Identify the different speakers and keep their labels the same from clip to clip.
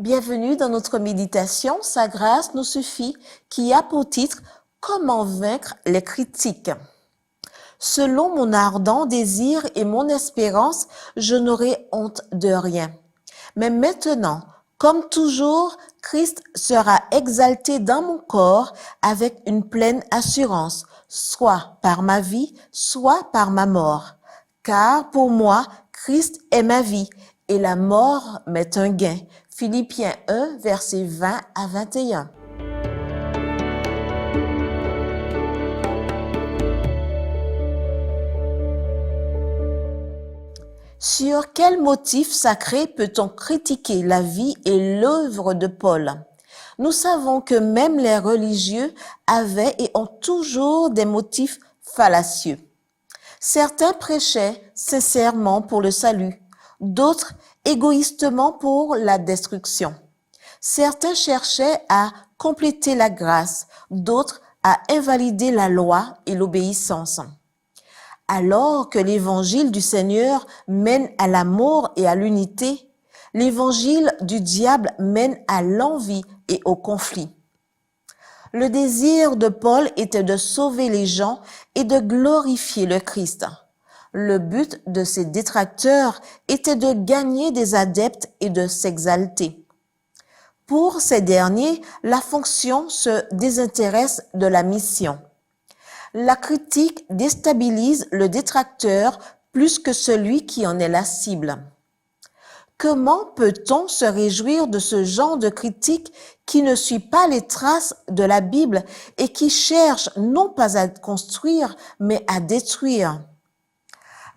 Speaker 1: Bienvenue dans notre méditation « Sa grâce nous suffit » qui a pour titre « Comment vaincre les critiques ». Selon mon ardent désir et mon espérance, je n'aurai honte de rien. Mais maintenant, comme toujours, Christ sera exalté dans mon corps avec une pleine assurance, soit par ma vie, soit par ma mort. Car pour moi, Christ est ma vie et la mort m'est un gain. Philippiens 1, versets 20 à 21. Sur quel motif sacré peut-on critiquer la vie et l'œuvre de Paul? Nous savons que même les religieux avaient et ont toujours des motifs fallacieux. Certains prêchaient sincèrement pour le salut, d'autres égoïstement pour la destruction. Certains cherchaient à compléter la grâce, d'autres à invalider la loi et l'obéissance. Alors que l'évangile du Seigneur mène à l'amour et à l'unité, l'évangile du diable mène à l'envie et au conflit. Le désir de Paul était de sauver les gens et de glorifier le Christ. Le but de ses détracteurs était de gagner des adeptes et de s'exalter. Pour ces derniers, la fonction se désintéresse de la mission. La critique déstabilise le détracteur plus que celui qui en est la cible. Comment peut-on se réjouir de ce genre de critique qui ne suit pas les traces de la Bible et qui cherche non pas à construire, mais à détruire?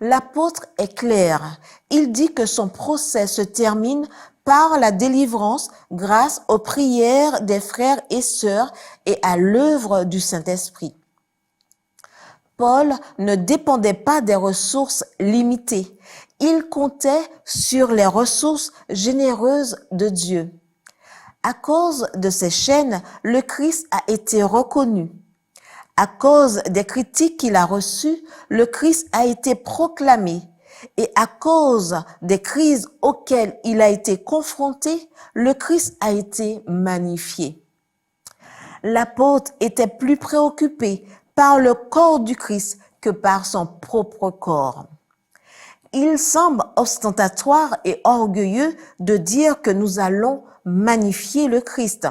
Speaker 1: L'apôtre est clair. Il dit que son procès se termine par la délivrance grâce aux prières des frères et sœurs et à l'œuvre du Saint-Esprit. Paul ne dépendait pas des ressources limitées. Il comptait sur les ressources généreuses de Dieu. À cause de ces chaînes, le Christ a été reconnu. À cause des critiques qu'il a reçues, le Christ a été proclamé. Et à cause des crises auxquelles il a été confronté, le Christ a été magnifié. L'apôtre était plus préoccupé par le corps du Christ que par son propre corps. Il semble ostentatoire et orgueilleux de dire que nous allons magnifier le Christ.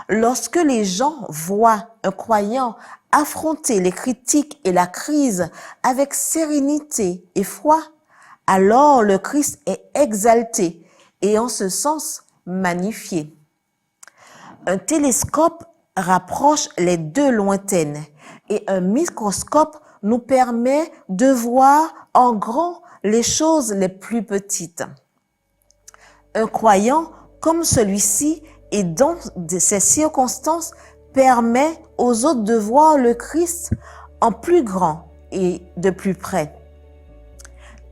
Speaker 1: Lorsque les gens voient un croyant affronter les critiques et la crise avec sérénité et foi, alors le Christ est exalté et en ce sens magnifié. Un télescope rapproche les deux lointaines et un microscope nous permet de voir en grand les choses les plus petites. Un croyant comme celui-ci et dans ces circonstances permet aux autres de voir le Christ en plus grand et de plus près.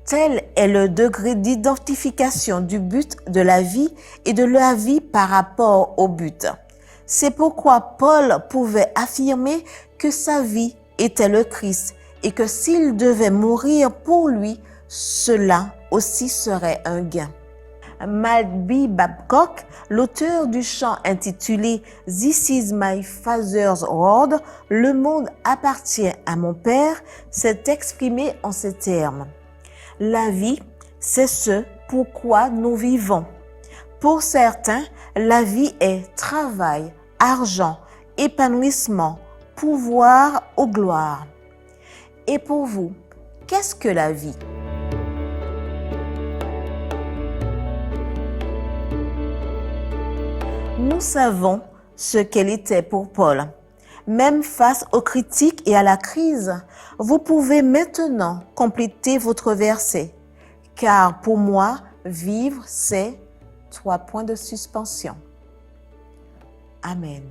Speaker 1: Tel est le degré d'identification du but de la vie et de la vie par rapport au but. C'est pourquoi Paul pouvait affirmer que sa vie était le Christ et que s'il devait mourir pour lui, cela aussi serait un gain. Maltbie Babcock, l'auteur du chant intitulé « This is my father's world », « Le monde appartient à mon père », s'est exprimé en ces termes. La vie, c'est ce pourquoi nous vivons. Pour certains, la vie est travail, argent, épanouissement, pouvoir ou gloire. Et pour vous, qu'est-ce que la vie? Nous savons ce qu'elle était pour Paul. Même face aux critiques et à la crise, vous pouvez maintenant compléter votre verset. Car pour moi, vivre, c'est... 3 points de suspension. Amen.